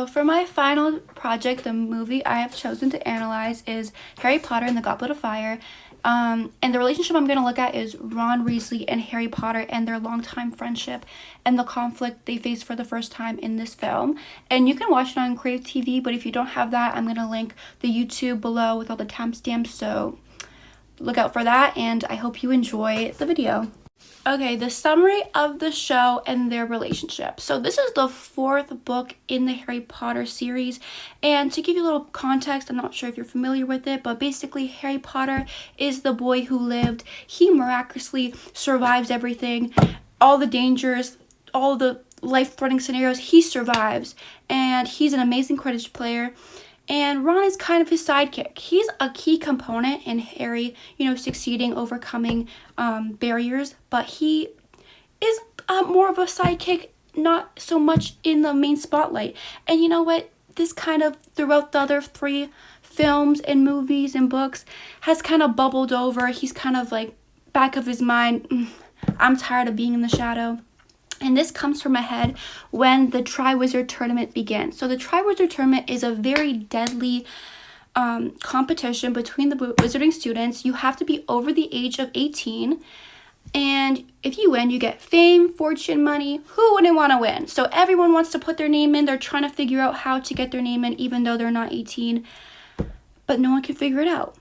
So for my final project, the movie I have chosen to analyze is Harry Potter and the Goblet of Fire. And the relationship I'm going to look at is Ron Weasley and Harry Potter and their longtime friendship and the conflict they face for the first time in this film. And you can watch it on Crave TV, but if you don't have that, I'm going to link the YouTube below with all the timestamps, so look out for that, and I hope you enjoy the video. Okay, the summary of the show and their relationship. So this is the fourth book in the Harry Potter series, and to give you a little context, I'm not sure if you're familiar with it, but basically Harry Potter is the boy who lived. He miraculously survives everything, all the dangers, all the life-threatening scenarios, he survives, and he's an amazing Quidditch player. And Ron is kind of his sidekick. He's a key component in Harry, succeeding, overcoming barriers. But he is more of a sidekick, not so much in the main spotlight. And you know what? This kind of, throughout the other three films and movies and books, has kind of bubbled over. He's kind of like, back of his mind, I'm tired of being in the shadow. And this comes from a head when the Triwizard Tournament begins. So the Triwizard Tournament is a very deadly competition between the wizarding students. You have to be over the age of 18. And if you win, you get fame, fortune, money. Who wouldn't want to win? So everyone wants to put their name in. They're trying to figure out how to get their name in, even though they're not 18. But no one can figure it out.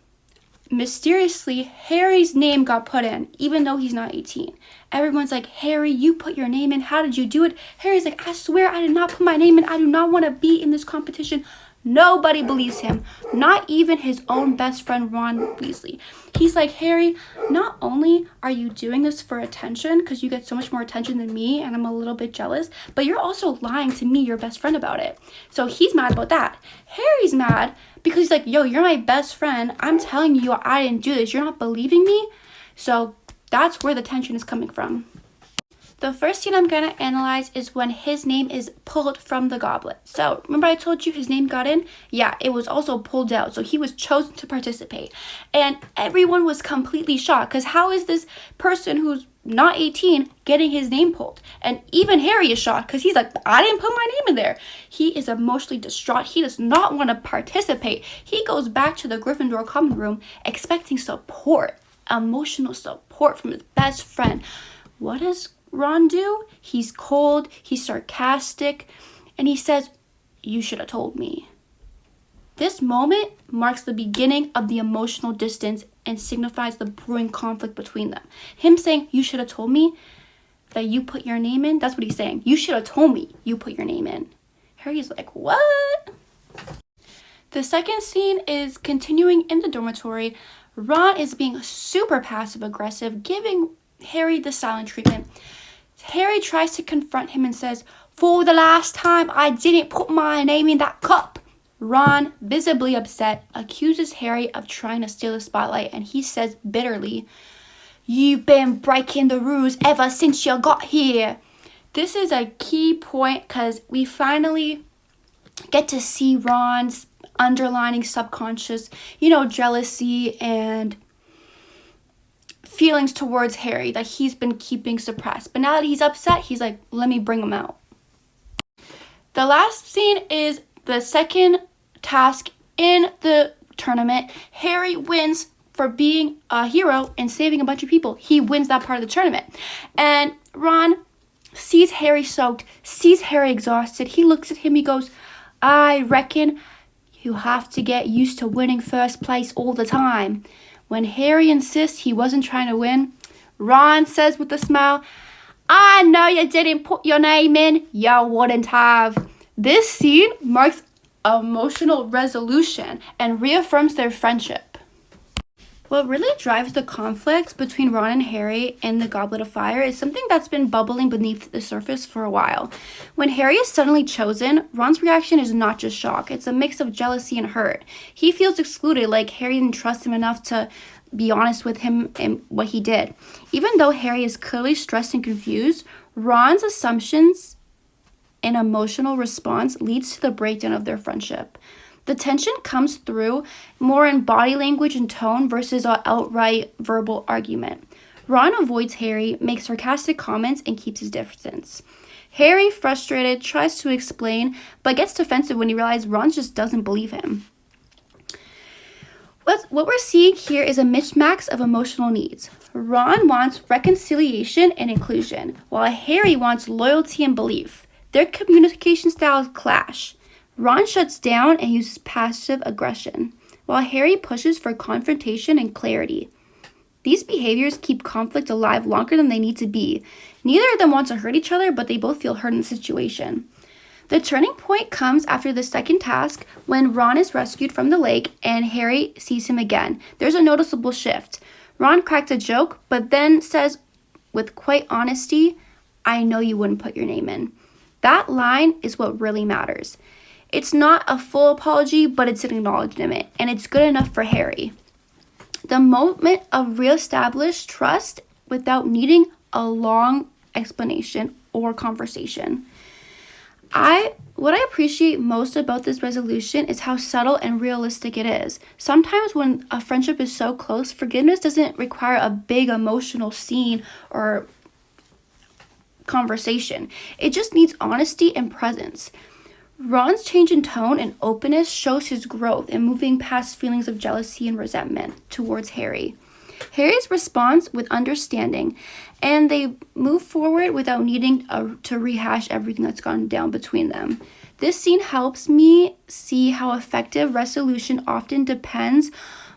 Mysteriously, Harry's name got put in, even though he's not 18. Everyone's like, Harry, you put your name in. How did you do it? Harry's like, I swear I did not put my name in. I do not want to be in this competition. Nobody believes him. Not even his own best friend, Ron Weasley. He's like, Harry, not only are you doing this for attention, because you get so much more attention than me, and I'm a little bit jealous, but you're also lying to me, your best friend, about it. So he's mad about that. Harry's mad because he's like, yo, you're my best friend. I'm telling you I didn't do this. You're not believing me? So that's where the tension is coming from. The first scene I'm going to analyze is when his name is pulled from the goblet. So remember I told you his name got in? Yeah, it was also pulled out. So he was chosen to participate. And everyone was completely shocked because how is this person who's not 18 getting his name pulled? And even Harry is shocked because he's like, I didn't put my name in there. He is emotionally distraught. He does not want to participate. He goes back to the Gryffindor common room expecting support, emotional support from his best friend. What does Ron do? He's cold, he's sarcastic, and he says, you should have told me. This moment marks the beginning of the emotional distance and signifies the brewing conflict between them. Him saying, you should have told me that you put your name in, that's what he's saying. You should have told me you put your name in. Harry's like, what? The second scene is continuing in the dormitory. Ron is being super passive-aggressive, giving Harry the silent treatment. Harry tries to confront him and says, for the last time, I didn't put my name in that cup. Ron, visibly upset, accuses Harry of trying to steal the spotlight, and he says bitterly, you've been breaking the rules ever since you got here. This is a key point because we finally get to see Ron's underlining subconscious, jealousy and feelings towards Harry that he's been keeping suppressed. But now that he's upset, he's like, let me bring him out. The last scene is the second task in the tournament. Harry wins for being a hero and saving a bunch of people. He wins that part of the tournament. And Ron sees Harry soaked, sees Harry exhausted. He looks at him, he goes, I reckon you have to get used to winning first place all the time. When Harry insists he wasn't trying to win, Ron says with a smile, I know you didn't put your name in, you wouldn't have. This scene marks emotional resolution and reaffirms their friendship. What really drives the conflict between Ron and Harry in the Goblet of Fire is something that's been bubbling beneath the surface for a while. When Harry is suddenly chosen, Ron's reaction is not just shock. It's a mix of jealousy and hurt. He feels excluded, like Harry didn't trust him enough to be honest with him and what he did. Even though Harry is clearly stressed and confused, Ron's assumptions and emotional response leads to the breakdown of their friendship. The tension comes through more in body language and tone versus an outright verbal argument. Ron avoids Harry, makes sarcastic comments, and keeps his distance. Harry, frustrated, tries to explain, but gets defensive when he realizes Ron just doesn't believe him. What we're seeing here is a mismatch of emotional needs. Ron wants reconciliation and inclusion, while Harry wants loyalty and belief. Their communication styles clash. Ron shuts down and uses passive aggression, while Harry pushes for confrontation and clarity. These behaviors keep conflict alive longer than they need to be. Neither of them want to hurt each other, but they both feel hurt in the situation. The turning point comes after the second task when Ron is rescued from the lake and Harry sees him again. There's a noticeable shift. Ron cracks a joke, but then says with quite honesty, "I know you wouldn't put your name in." That line is what really matters. It's not a full apology, but it's an acknowledgement, and it's good enough for Harry. The moment of reestablished trust without needing a long explanation or conversation. What I appreciate most about this resolution is how subtle and realistic it is. Sometimes when a friendship is so close, forgiveness doesn't require a big emotional scene or conversation. It just needs honesty and presence. Ron's change in tone and openness shows his growth in moving past feelings of jealousy and resentment towards Harry. Harry's responds with understanding, and they move forward without needing to rehash everything that's gone down between them. This scene helps me see how effective resolution often depends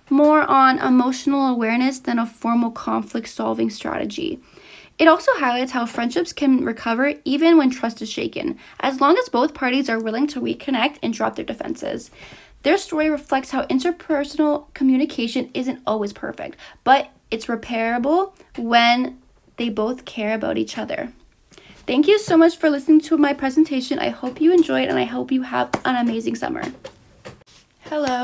more on emotional awareness than a formal conflict-solving strategy. It also highlights how friendships can recover even when trust is shaken, as long as both parties are willing to reconnect and drop their defenses. Their story reflects how interpersonal communication isn't always perfect, but it's repairable when they both care about each other. Thank you so much for listening to my presentation. I hope you enjoyed, and I hope you have an amazing summer. Hello.